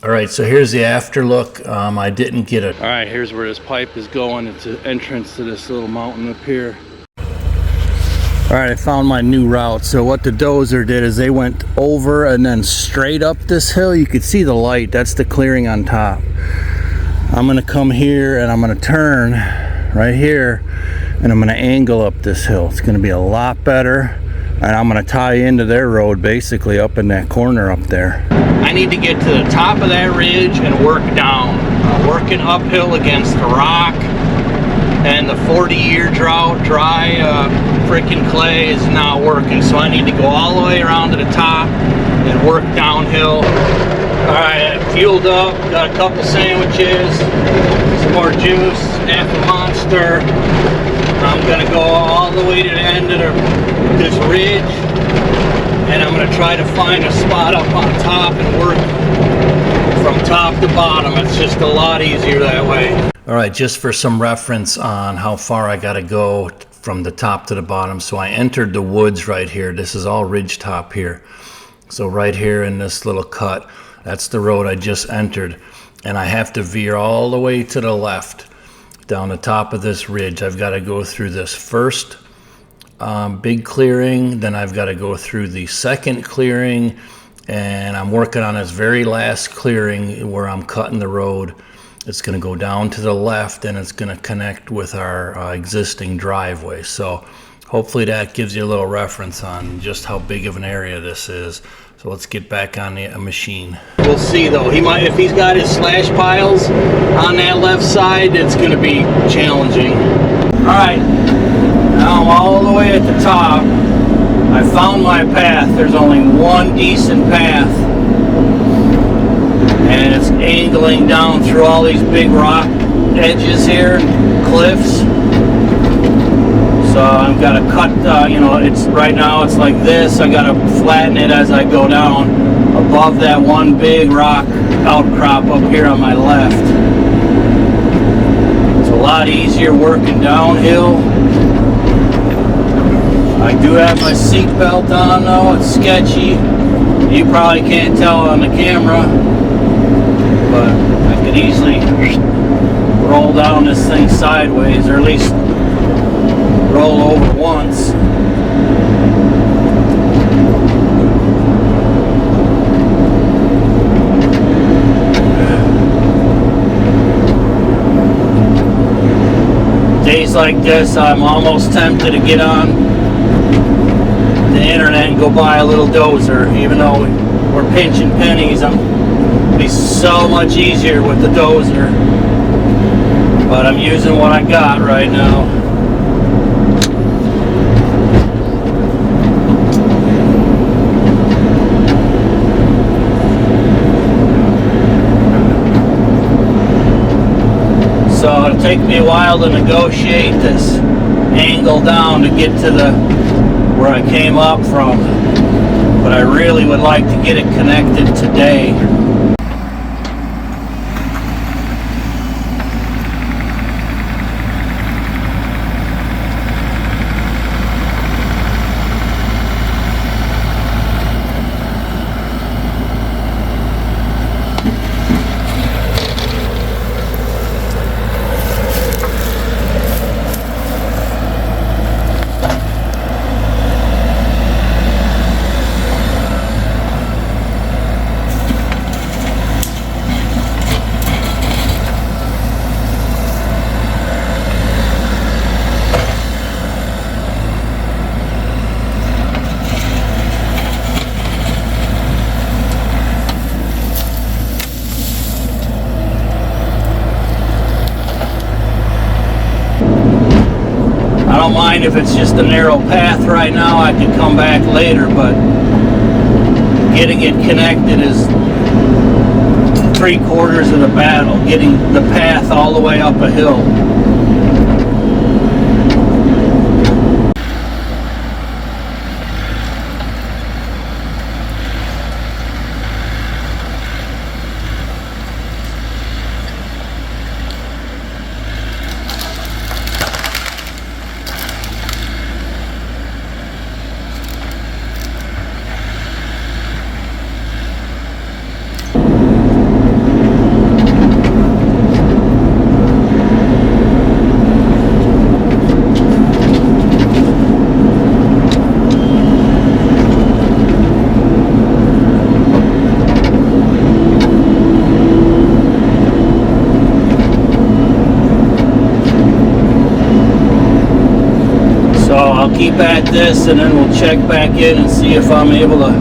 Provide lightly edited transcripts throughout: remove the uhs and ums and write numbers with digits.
All right, so here's the after look. I didn't get it. All right, here's where this pipe is going. It's an entrance to this little mountain up here. All right, I found my new route. So what the dozer did is they went over and then straight up this hill. You could see the light. That's the clearing on top. I'm gonna come here and I'm gonna turn right here and I'm gonna angle up this hill. It's gonna be a lot better. And I'm gonna tie into their road basically up in that corner up there. I need to get to the top of that ridge and work down. Working uphill against the rock and the 40-year drought, dry freaking clay is not working. So I need to go all the way around to the top and work downhill. All right, I fueled up, got a couple sandwiches, some more juice, half a Monster. I'm gonna go all the way to the end of this ridge, and I'm gonna try to find a spot up on top and work from top to bottom. It's just a lot easier that way. All right, just for some reference on how far I gotta go from the top to the bottom. So I entered the woods right here. This is all ridge top here. So right here in this little cut, that's the road I just entered. And I have to veer all the way to the left down the top of this ridge. I've got to go through this first big clearing, then I've got to go through the second clearing, and I'm working on this very last clearing where I'm cutting the road. It's going to go down to the left and it's going to connect with our existing driveway. So hopefully that gives you a little reference on just how big of an area this is. So let's get back on the machine. We'll see though. He might, if he's got his slash piles on that left side, it's going to be challenging. All right, now I'm all the way at the top. I found my path. There's only one decent path, and it's angling down through all these big rock edges here, cliffs. So I've got to cut, it's right now it's like this. I got to flatten it as I go down above that one big rock outcrop up here on my left. It's a lot easier working downhill. I do have my seatbelt on though. It's sketchy. You probably can't tell on the camera, but I could easily roll down this thing sideways, or at least roll over once. Days like this, I'm almost tempted to get on the internet and go buy a little dozer. Even though we're pinching pennies, it'll be so much easier with the dozer. But I'm using what I got right now. So it'll take me a while to negotiate this angle down to get to where I came up from, but I really would like to get it connected today. I don't mind if it's just a narrow path right now. I can come back later, but getting it connected is 3/4 of the battle. Getting the path all the way up a hill. keep at this, and then we'll check back in and see if I'm able to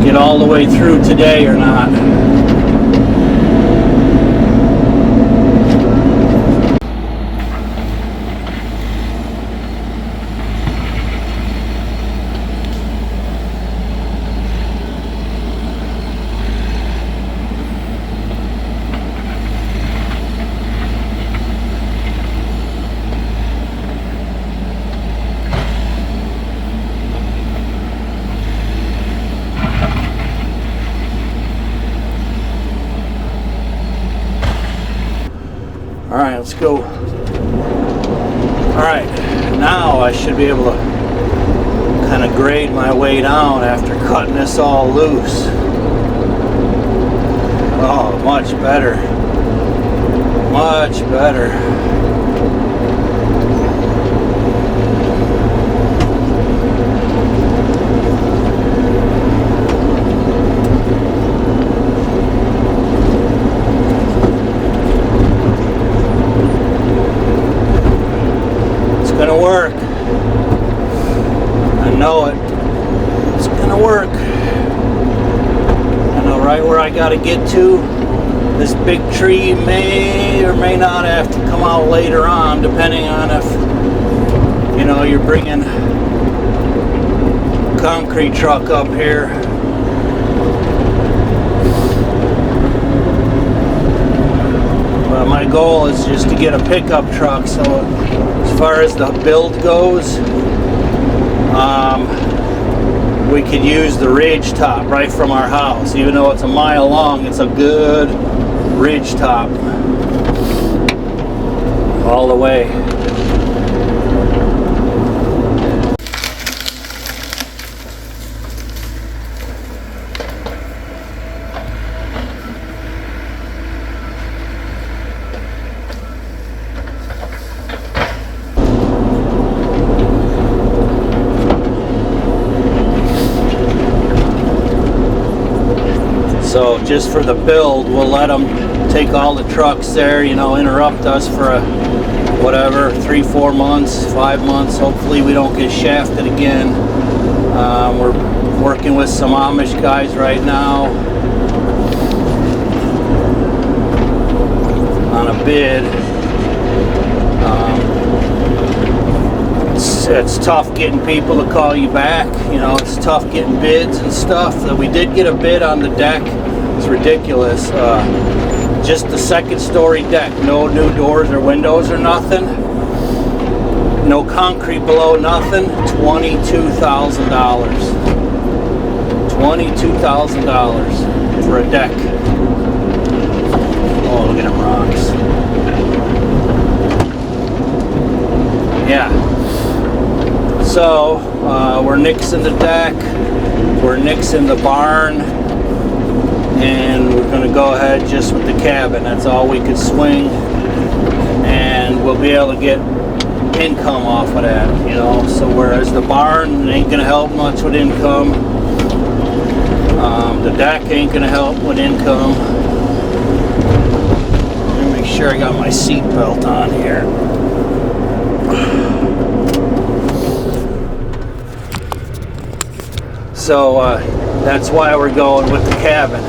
get all the way through today or not. Alright, let's go. Alright, now I should be able to kind of grade my way down after cutting this all loose. Oh, much better. Much better. Gonna work. I know it. It's gonna work. I know right where I gotta get to. This big tree may or may not have to come out later on, depending on if, you know, you're bringing a concrete truck up here. But my goal is just to get a pickup truck, so as far as the build goes, we could use the ridge top right from our house. Even though it's a mile long, it's a good ridge top all the way. So just for the build, we'll let them take all the trucks there, you know, interrupt us for a, whatever, 3-4 months, 5 months. Hopefully we don't get shafted again. We're working with some Amish guys right now on a bid. It's tough getting people to call you back. You know, it's tough getting bids and stuff. We did get a bid on the deck. It's ridiculous. Just the second story deck. No new doors or windows or nothing. No concrete below, nothing. $22,000. $22,000 for a deck. Oh, look at them rocks. Yeah. So we're nixing the deck, we're nixing the barn, and we're going to go ahead just with the cabin. That's all we could swing, and we'll be able to get income off of that, you know. So whereas the barn ain't going to help much with income, the deck ain't going to help with income. Let me make sure I got my seat belt on here. So that's why we're going with the cabin.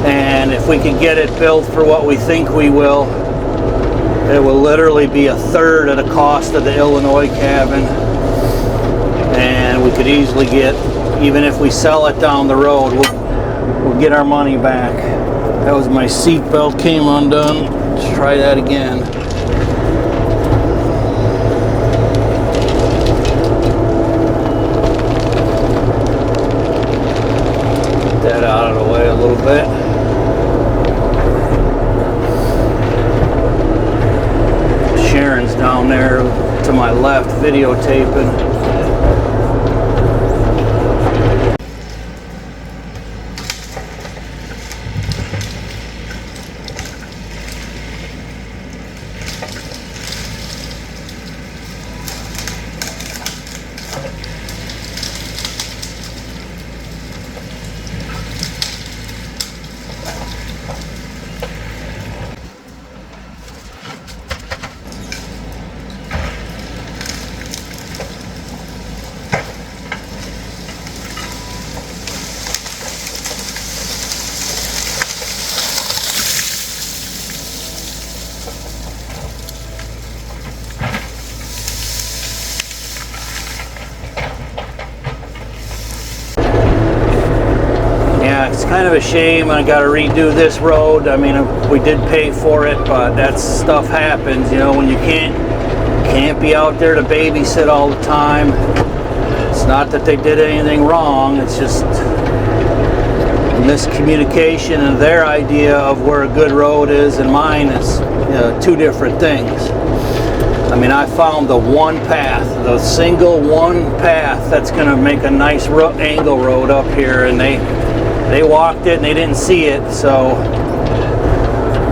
And if we can get it built for what we think we will, it will literally be 1/3 of the cost of the Illinois cabin. And we could easily get, even if we sell it down the road, we'll get our money back. That was my seat belt came undone. Let's try that again. That out of the way a little bit. Sharon's down there to my left videotaping. a shame. I got to redo this road. I mean, we did pay for it, but that stuff happens, you know, when you can't be out there to babysit all the time. It's not that they did anything wrong, it's just miscommunication, and their idea of where a good road is and mine is two different things. I mean, I found the one path, the single one path that's going to make a nice angle road up here, and they walked it and they didn't see it, so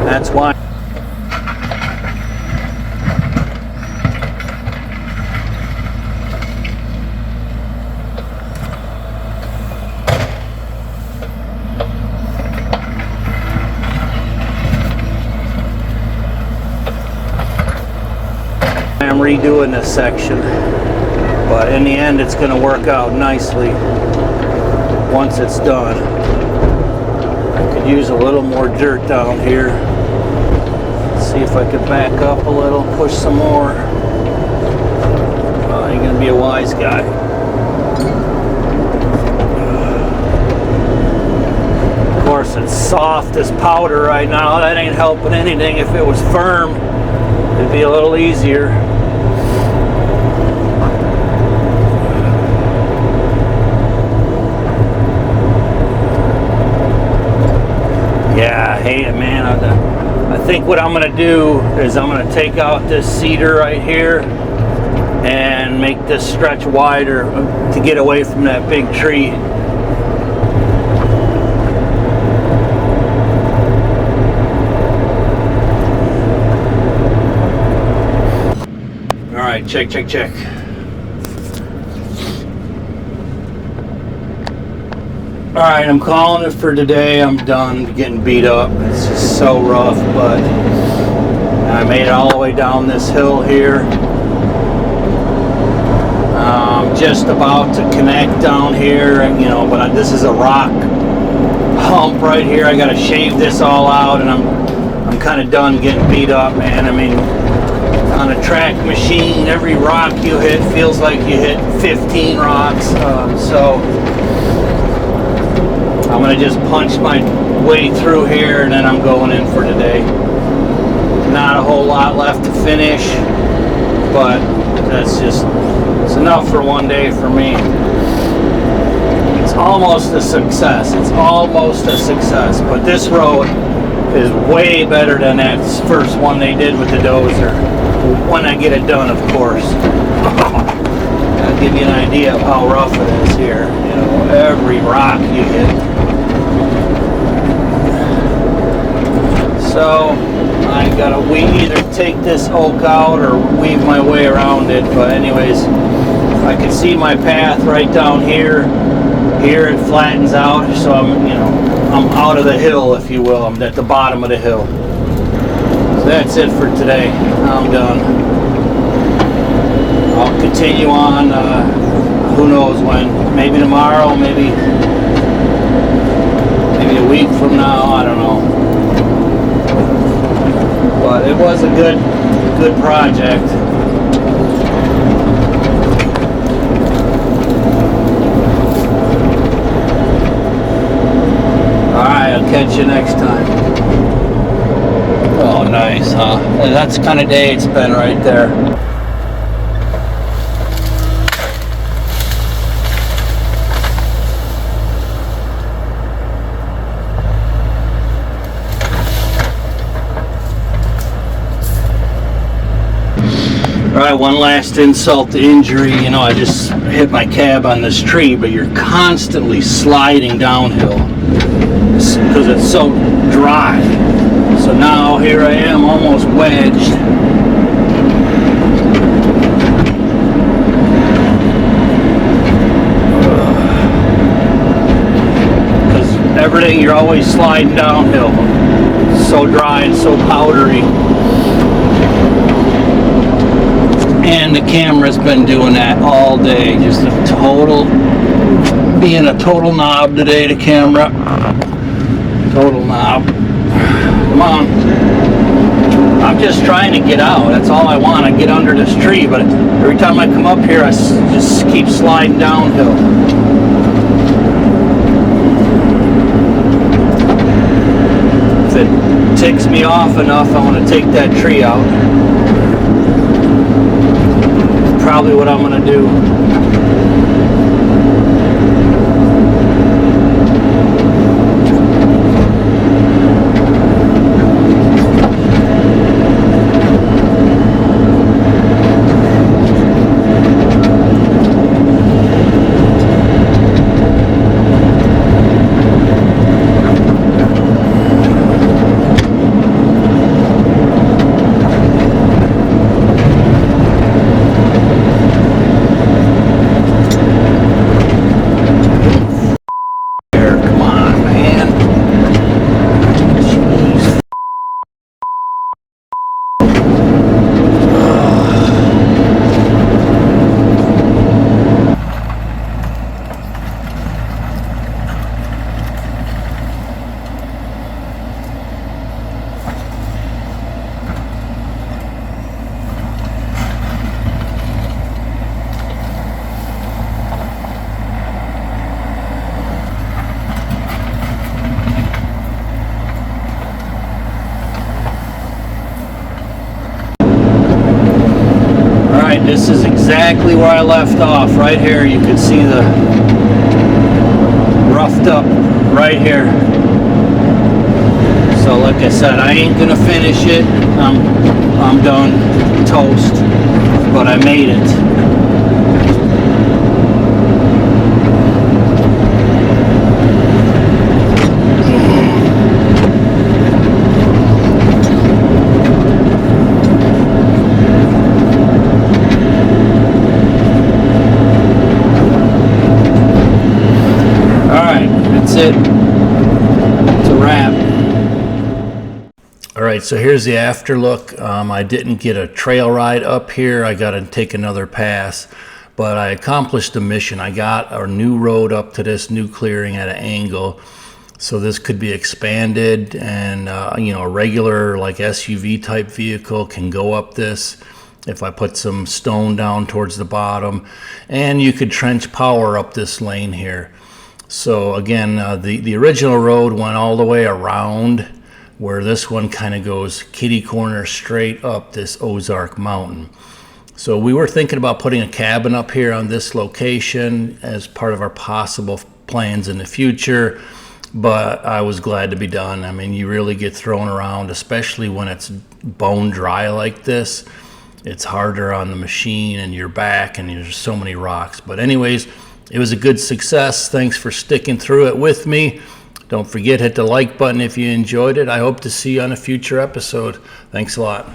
that's why. I'm redoing this section, but in the end it's going to work out nicely once it's done. I could use a little more dirt down here. See if I could back up a little, push some more. You're going to be a wise guy. Of course, it's soft as powder right now. That ain't helping anything. If it was firm, it'd be a little easier. Yeah, I hate it, man. I think what I'm going to do is I'm going to take out this cedar right here and make this stretch wider to get away from that big tree. All right, check. Alright, I'm calling it for today. I'm done getting beat up. It's just so rough, but I made it all the way down this hill here. I'm just about to connect down here, you know, but this is a rock hump right here. I gotta shave this all out, and I'm kind of done getting beat up, man. I mean, on a track machine, every rock you hit feels like you hit 15 rocks, so I'm going to just punch my way through here, and then I'm going in for today. Not a whole lot left to finish, but it's enough for one day for me. It's almost a success. But this road is way better than that first one they did with the dozer. When I get it done, of course. That'll give you an idea of how rough it is here. You know, every rock you hit. So I gotta either take this oak out or weave my way around it. But anyways, I can see my path right down here. Here it flattens out, so I'm out of the hill, if you will. I'm at the bottom of the hill. So that's it for today. I'm done. I'll continue on. Who knows when? Maybe tomorrow. Maybe a week from now. I don't know. But it was a good project. Alright, I'll catch you next time. Oh, nice, huh? That's the kind of day it's been right there. Alright, one last insult to injury. You know, I just hit my cab on this tree, but you're constantly sliding downhill because it's so dry. So now here I am, almost wedged. Because everything, you're always sliding downhill. It's so dry and so powdery. And the camera's been doing that all day. Just being a total knob today, the camera. Total knob. Come on. I'm just trying to get out. That's all I want. I get under this tree, but every time I come up here, I just keep sliding downhill. it ticks me off enough, I want to take that tree out. Probably what I'm going to do. This is exactly where I left off. Right here, you can see the roughed up right here. So like I said, I ain't gonna finish it. I'm done, toast, but I made it. It's a wrap. All right, so here's the after look. I didn't get a trail ride up here. I got to take another pass, but I accomplished the mission. I got a new road up to this new clearing at an angle, so this could be expanded, and you know, a regular like SUV type vehicle can go up this if I put some stone down towards the bottom, and you could trench power up this lane here. So again, the original road went all the way around, where this one kind of goes kitty corner straight up this Ozark mountain. So we were thinking about putting a cabin up here on this location as part of our possible plans in the future, but I was glad to be done. I mean, you really get thrown around, especially when it's bone dry like this. It's harder on the machine and your back, and there's so many rocks. But anyways, it was a good success. Thanks for sticking through it with me. Don't forget, hit the like button if you enjoyed it. I hope to see you on a future episode. Thanks a lot.